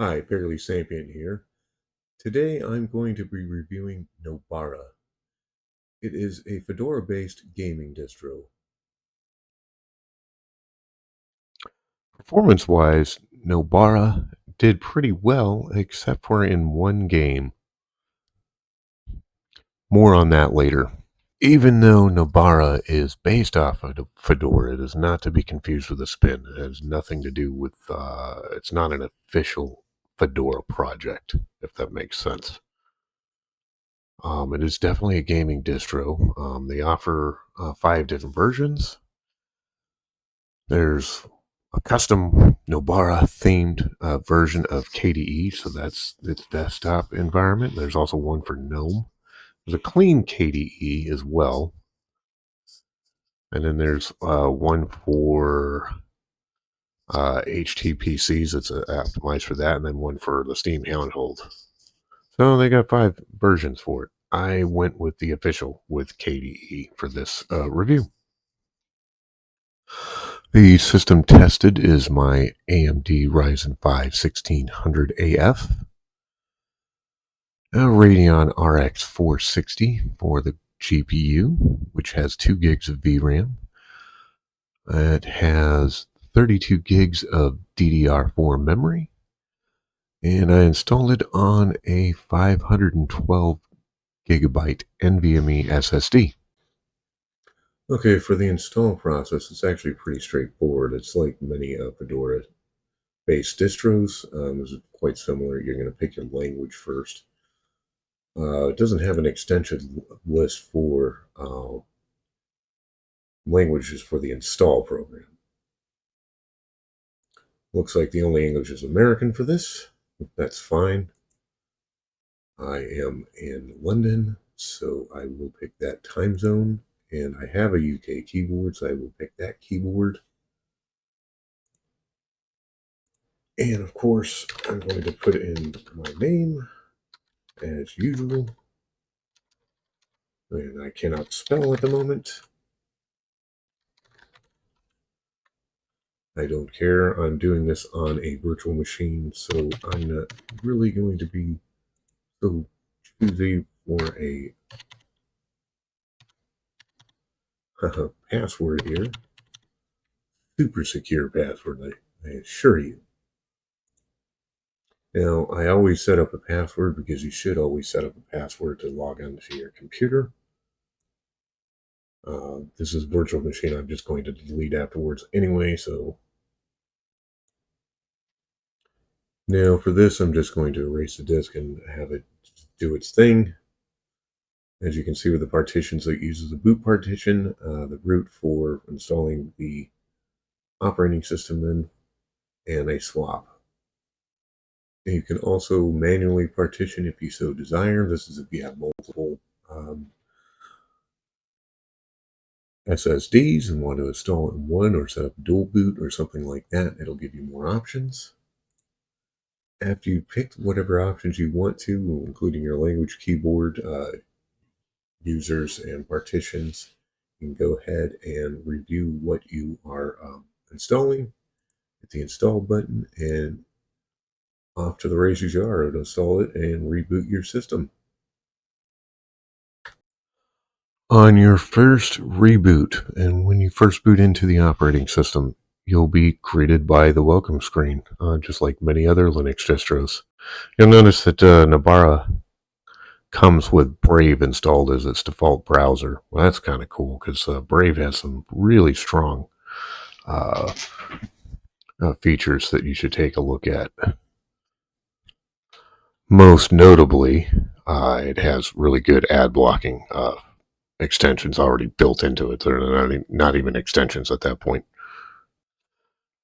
Hi, Barely Sapient here. Today I'm going to be reviewing Nobara. It is a Fedora-based gaming distro. Performance-wise, Nobara did pretty well except for in one game. More on that later. Even though Nobara is based off of Fedora, it is not to be confused with a spin. It has nothing to do with, it's not an official Fedora project, if that makes sense. It is definitely a gaming distro. They offer 5 different versions. There's a custom Nobara themed version of KDE, so that's its desktop environment. There's also one for GNOME. There's a clean KDE as well. And then there's one for HTPCs that's optimized for that, and then one for the Steam handheld. So they got 5 versions for it. I went with the official with KDE for this review. The system tested is my AMD Ryzen 5 1600AF, a Radeon RX 460 for the GPU, which has 2 gigs of VRAM. It has 32 gigs of DDR4 memory, and I installed it on a 512 gigabyte NVMe SSD. Okay, for the install process, it's actually pretty straightforward. It's like many Fedora-based distros. It's quite similar. You're going to pick your language first. It doesn't have an extension list for languages for the install program. Looks like the only English is American for this. That's fine. I am in London, so I will pick that time zone. And I have a UK keyboard, so I will pick that keyboard. And of course, I'm going to put in my name as usual. And I cannot spell at the moment. I don't care. I'm doing this on a virtual machine, so I'm not really going to be so choosy for a password here. Super secure password, I assure you. Now, I always set up a password because you should always set up a password to log onto your computer. This is virtual machine. I'm just going to delete afterwards anyway, so. Now for this, I'm just going to erase the disk and have it do its thing. As you can see with the partitions, it uses the boot partition, the root for installing the operating system in, and a swap. And you can also manually partition if you so desire. This is if you have multiple SSDs and want to install it in one or set up a dual boot or something like that. It'll give you more options. After you've picked whatever options you want to, including your language, keyboard, users, and partitions, you can go ahead and review what you are installing. Hit the install button and off to the races you are to install it and reboot your system. On your first reboot, and when you first boot into the operating system, you'll be greeted by the welcome screen, just like many other Linux distros. You'll notice that Nobara comes with Brave installed as its default browser. Well, that's kind of cool because Brave has some really strong features that you should take a look at. Most notably, it has really good ad blocking extensions already built into it. They're not even extensions at that point.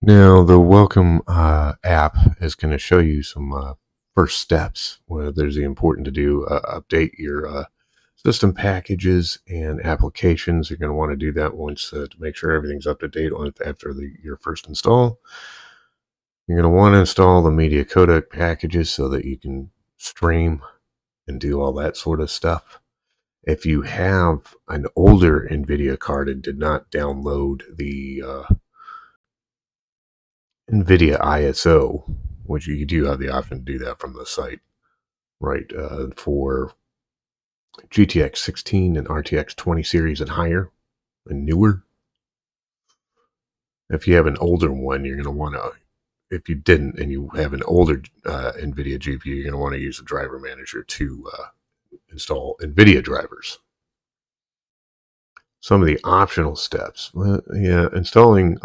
Now, the Welcome app is going to show you some first steps. Where there's the important to do update your system packages and applications. You're going to want to do that once to make sure everything's up to date after your first install. You're going to want to install the media codec packages so that you can stream and do all that sort of stuff. If you have an older NVIDIA card and did not download the NVIDIA ISO, which you do have the option to do that from the site, right? For GTX 16 and RTX 20 series and higher and newer. If you have an older one, you're going to want to, if you didn't and you have an older NVIDIA GPU, you're going to want to use the driver manager to install NVIDIA drivers. Some of the optional steps. Yeah, installing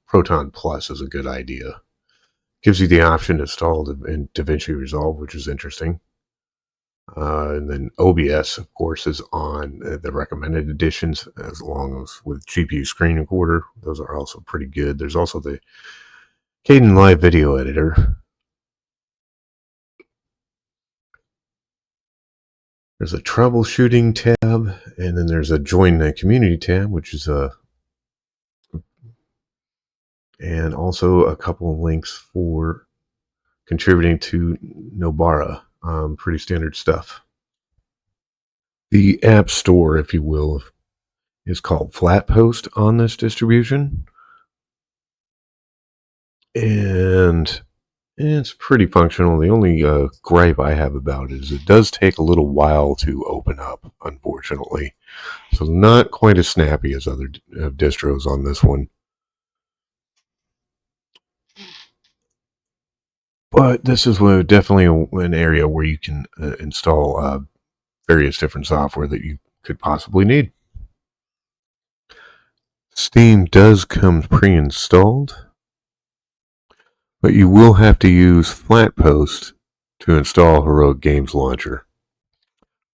Proton Plus is a good idea. Gives you the option to install in DaVinci Resolve, which is interesting. And then OBS, of course, is on the recommended editions, as long as with GPU screen recorder. Those are also pretty good. There's also the Caden Live Video Editor. There's a troubleshooting tab, and then there's a join the community tab, which is and also a couple of links for contributing to Nobara. Pretty standard stuff. The App Store, if you will, is called Flatpost on this distribution. And it's pretty functional. The only gripe I have about it is it does take a little while to open up, unfortunately. So not quite as snappy as other distros on this one. But this is definitely an area where you can install various different software that you could possibly need. Steam does come pre-installed, but you will have to use Flatpost to install Heroic Games Launcher.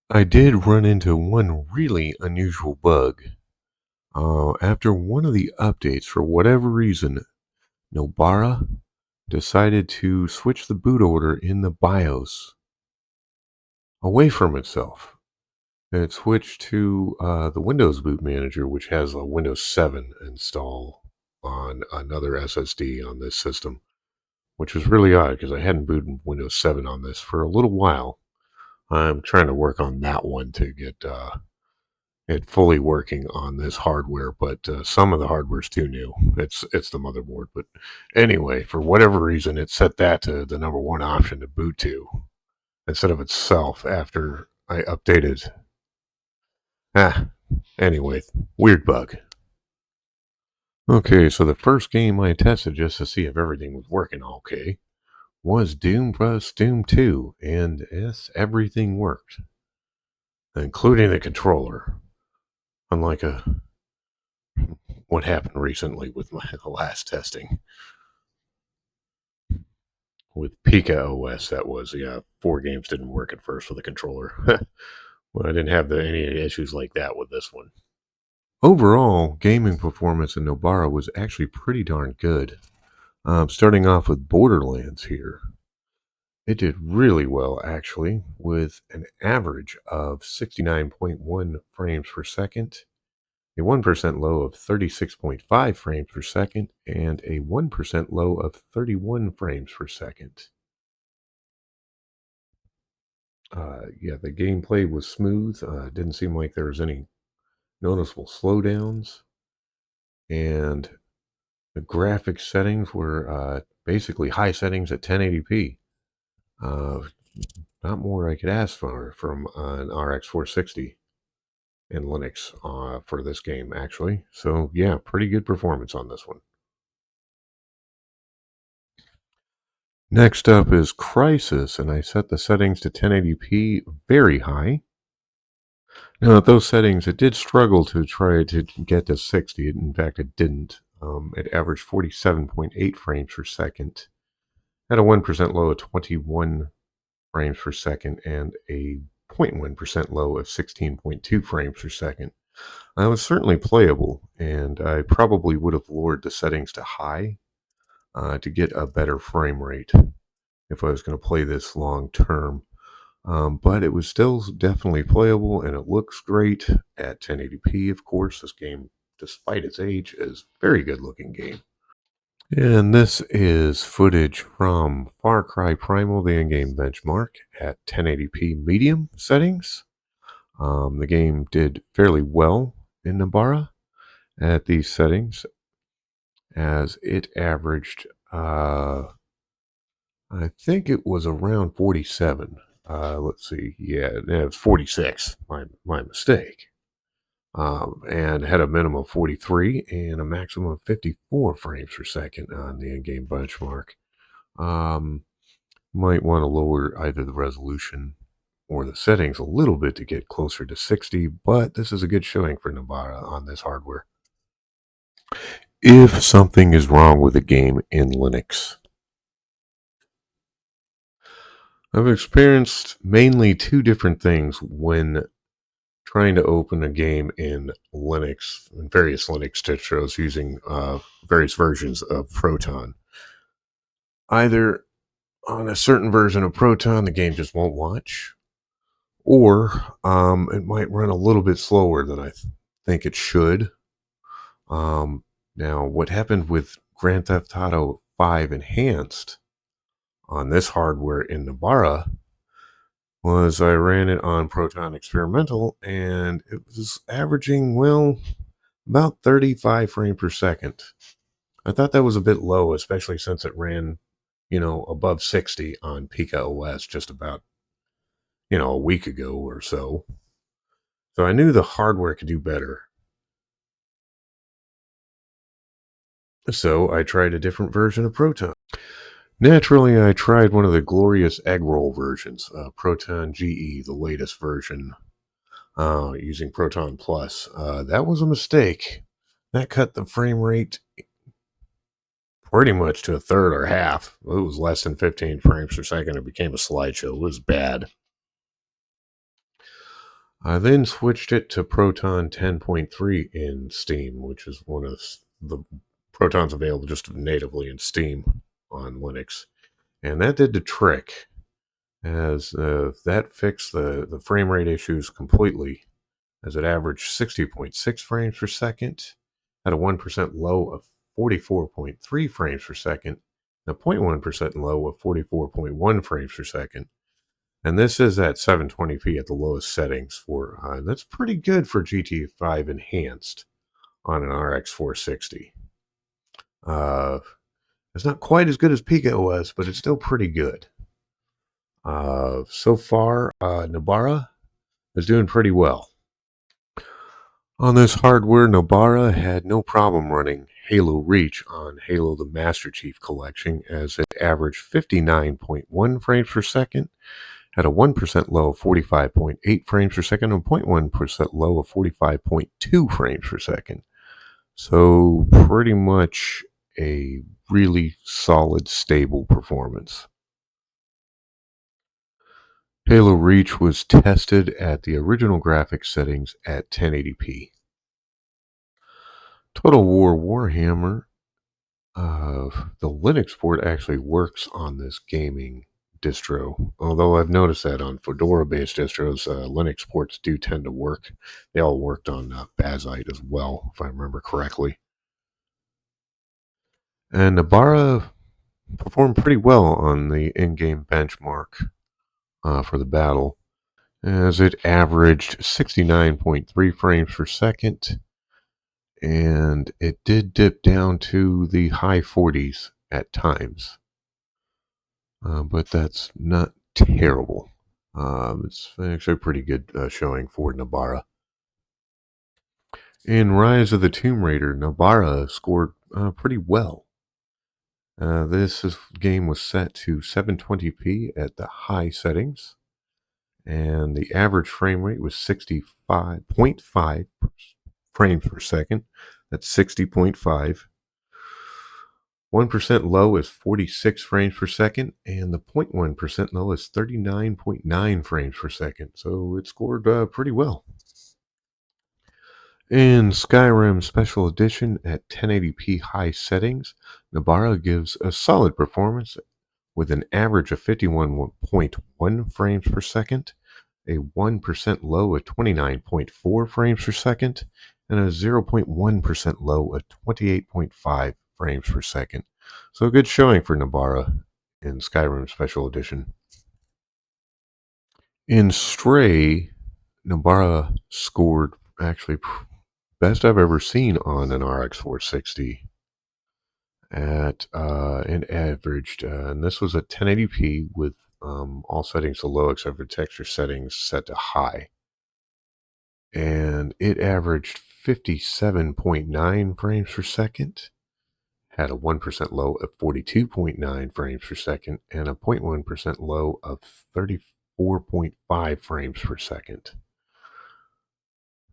I did run into one really unusual bug. After one of the updates, for whatever reason, Nobara decided to switch the boot order in the BIOS away from itself. It switched to the Windows Boot Manager, which has a Windows 7 install on another SSD on this system, which was really odd because I hadn't booted Windows 7 on this for a little while. I'm trying to work on that one to get it fully working on this hardware, but some of the hardware is too new. It's the motherboard. But anyway, for whatever reason, it set that to the number one option to boot to instead of itself after I updated. Anyway, weird bug. Okay, so the first game I tested just to see if everything was working okay was Doom plus Doom 2, and yes, everything worked, including the controller. Unlike what happened recently with the last testing with Pika OS, that was 4 games didn't work at first with the controller. Well, I didn't have any issues like that with this one. Overall, gaming performance in Nobara was actually pretty darn good. Starting off with Borderlands here. It did really well, actually, with an average of 69.1 frames per second, a 1% low of 36.5 frames per second, and a 1% low of 31 frames per second. The gameplay was smooth. Didn't seem like there was any noticeable slowdowns. And the graphics settings were basically high settings at 1080p. Not more I could ask for from an RX 460 in Linux for this game, actually. So, yeah, pretty good performance on this one. Next up is Crysis, and I set the settings to 1080p very high. Now, at those settings, it did struggle to try to get to 60. In fact, it didn't. It averaged 47.8 frames per second, had a 1% low of 21 frames per second, and a 0.1% low of 16.2 frames per second. It was certainly playable, and I probably would have lowered the settings to high to get a better frame rate if I was going to play this long term. But it was still definitely playable, and it looks great at 1080p. Of course, this game, despite its age, is a very good looking game. And this is footage from Far Cry Primal, the in-game benchmark, at 1080p medium settings. The game did fairly well in Nobara at these settings, as it averaged I think it was around 47. Let's see. Yeah, it was 46. My mistake. And had a minimum of 43 and a maximum of 54 frames per second on the in-game benchmark. Um, might want to lower either the resolution or the settings a little bit to get closer to 60, but this is a good showing for Nobara on this hardware. If something is wrong with a game in Linux, I've experienced mainly two different things when trying to open a game in Linux, in various Linux distros using various versions of Proton. Either on a certain version of Proton, the game just won't launch, or it might run a little bit slower than I think it should. Now, what happened with Grand Theft Auto 5 Enhanced on this hardware in Nobara was I ran it on Proton Experimental, and it was averaging, well, about 35 frames per second. I thought that was a bit low, especially since it ran, above 60 on Pika OS just about, a week ago or so. So I knew the hardware could do better. So I tried a different version of Proton. Naturally, I tried one of the glorious egg roll versions, Proton GE, the latest version, using Proton Plus. That was a mistake. That cut the frame rate pretty much to a third or half. It was less than 15 frames per second. It became a slideshow. It was bad. I then switched it to Proton 10.3 in Steam, which is one of the Protons available just natively in Steam on Linux. And that did the trick, as that fixed the frame rate issues completely, as it averaged 60.6 frames per second, at a 1% low of 44.3 frames per second, and a 0.1% low of 44.1 frames per second. And this is at 720p at the lowest settings for, and that's pretty good for GTA 5 Enhanced on an RX 460. It's not quite as good as Pika OS, but it's still pretty good. So far, Nobara is doing pretty well. On this hardware, Nobara had no problem running Halo Reach on Halo the Master Chief Collection, as it averaged 59.1 frames per second, had a 1% low of 45.8 frames per second, and 0.1% low of 45.2 frames per second. So pretty much a really solid, stable performance. Halo Reach was tested at the original graphics settings at 1080p. Total War Warhammer, the Linux port actually works on this gaming distro. Although I've noticed that on Fedora-based distros, Linux ports do tend to work. They all worked on Bazite as well, if I remember correctly. And Nobara performed pretty well on the in-game benchmark for the battle, as it averaged 69.3 frames per second, and it did dip down to the high 40s at times. But that's not terrible. It's actually a pretty good showing for Nobara. In Rise of the Tomb Raider, Nobara scored pretty well. This game was set to 720p at the high settings, and the average frame rate was 65.5 frames per second. That's 60.5. 1% low is 46 frames per second, and the 0.1% low is 39.9 frames per second. So it scored pretty well. In Skyrim Special Edition at 1080p high settings, Nobara gives a solid performance with an average of 51.1 frames per second, a 1% low of 29.4 frames per second, and a 0.1% low of 28.5 frames per second. So a good showing for Nobara in Skyrim Special Edition. In Stray, Nobara scored actually best I've ever seen on an RX 460, at and averaged, and this was at 1080p with all settings to low except for texture settings set to high. And it averaged 57.9 frames per second, had a 1% low of 42.9 frames per second, and a 0.1% low of 34.5 frames per second.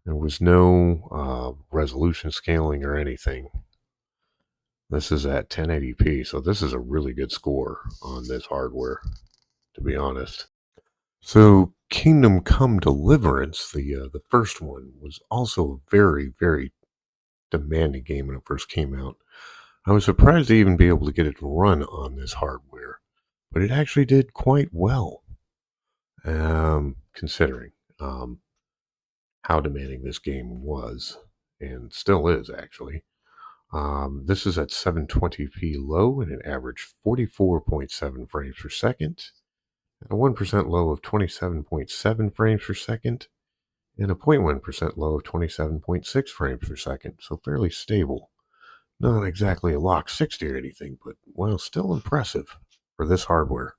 There was no resolution scaling or anything. This is at 1080p, so this is a really good score on this hardware, to be honest. So Kingdom Come Deliverance, the first one, was also a very, very demanding game when it first came out. I was surprised to even be able to get it to run on this hardware, but it actually did quite well, considering how demanding this game was, and still is actually. This is at 720p low and an average 44.7 frames per second, and a 1% low of 27.7 frames per second, and a 0.1% low of 27.6 frames per second, so fairly stable. Not exactly a lock 60 or anything, but well, still impressive for this hardware.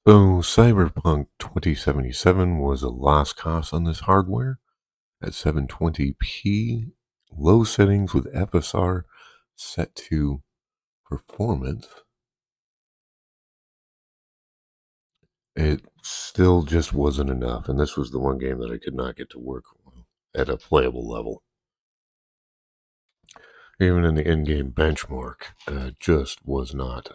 So Cyberpunk 2077 was a lost cause on this hardware at 720p, low settings with FSR set to performance. It still just wasn't enough, and this was the one game that I could not get to work at a playable level. Even in the in-game benchmark, just was not.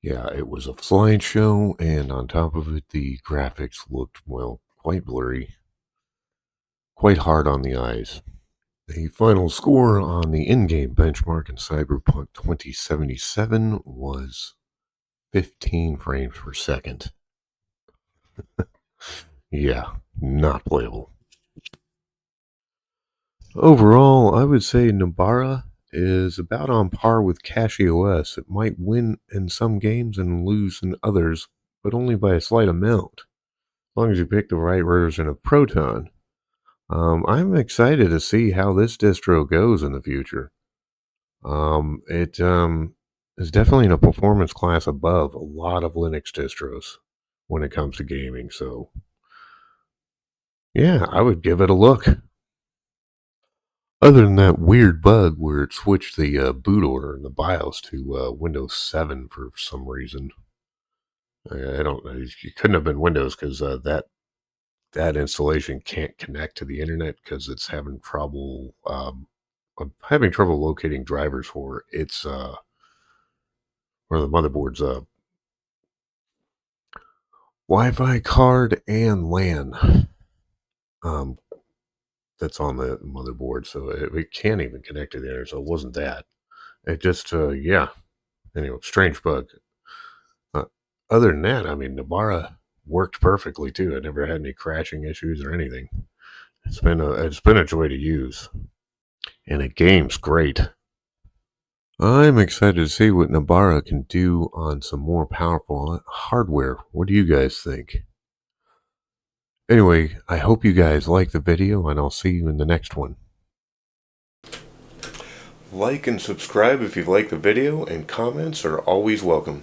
Yeah, it was a slideshow, and on top of it, the graphics looked, well, quite blurry, quite hard on the eyes. The final score on the in-game benchmark in Cyberpunk 2077 was 15 frames per second. Yeah, not playable. Overall, I would say Nobara is about on par with CashOS. It might win in some games and lose in others, but only by a slight amount, as long as you pick the right version of Proton. I'm excited to see how this distro goes in the future. It is definitely in a performance class above a lot of Linux distros when it comes to gaming. So, yeah, I would give it a look. Other than that weird bug where it switched the boot order in the BIOS to Windows 7 for some reason. I don't know. It couldn't have been Windows because that installation can't connect to the internet because it's having trouble. I'm having trouble locating drivers for its or the motherboard's Wi-Fi card and LAN that's on the motherboard, so it can't even connect to the internet. So it wasn't that. It just yeah. Anyway, strange bug. Uh, Other than that, I mean, Nobara worked perfectly too. I never had any crashing issues or anything. It's been a joy to use, and the game's great. I'm excited to see what Nobara can do on some more powerful hardware. What do you guys think? Anyway, I hope you guys like the video, and I'll see you in the next one. Like and subscribe if you like the video, and comments are always welcome.